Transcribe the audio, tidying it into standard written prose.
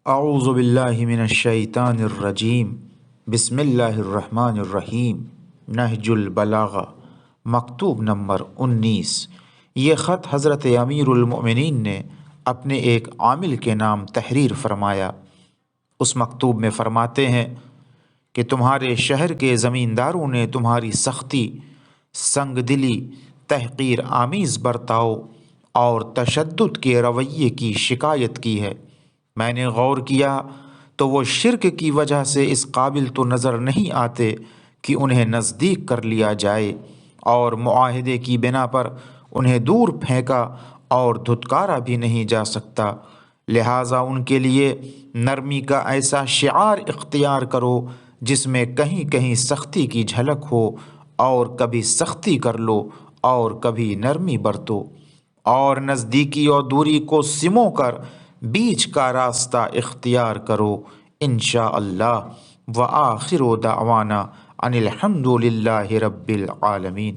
اعوذ باللہ من الشیطان الرجیم، بسم اللہ الرحمن الرحیم۔ نہج البلاغہ، مکتوب نمبر 19۔ یہ خط حضرت امیر المؤمنین نے اپنے ایک عامل کے نام تحریر فرمایا۔ اس مکتوب میں فرماتے ہیں کہ تمہارے شہر کے زمینداروں نے تمہاری سختی، سنگ دلی، تحقیر آمیز برتاؤ اور تشدد کے رویے کی شکایت کی ہے۔ میں نے غور کیا تو وہ شرک کی وجہ سے اس قابل تو نظر نہیں آتے کہ انہیں نزدیک کر لیا جائے، اور معاہدے کی بنا پر انہیں دور پھینکا اور دھتکارا بھی نہیں جا سکتا۔ لہٰذا ان کے لیے نرمی کا ایسا شعار اختیار کرو جس میں کہیں کہیں سختی کی جھلک ہو، اور کبھی سختی کر لو اور کبھی نرمی برتو، اور نزدیکی اور دوری کو سمو کر بیچ کا راستہ اختیار کرو انشاءاللہ۔ وآخر دعوانا ان الحمد للہ رب العالمین۔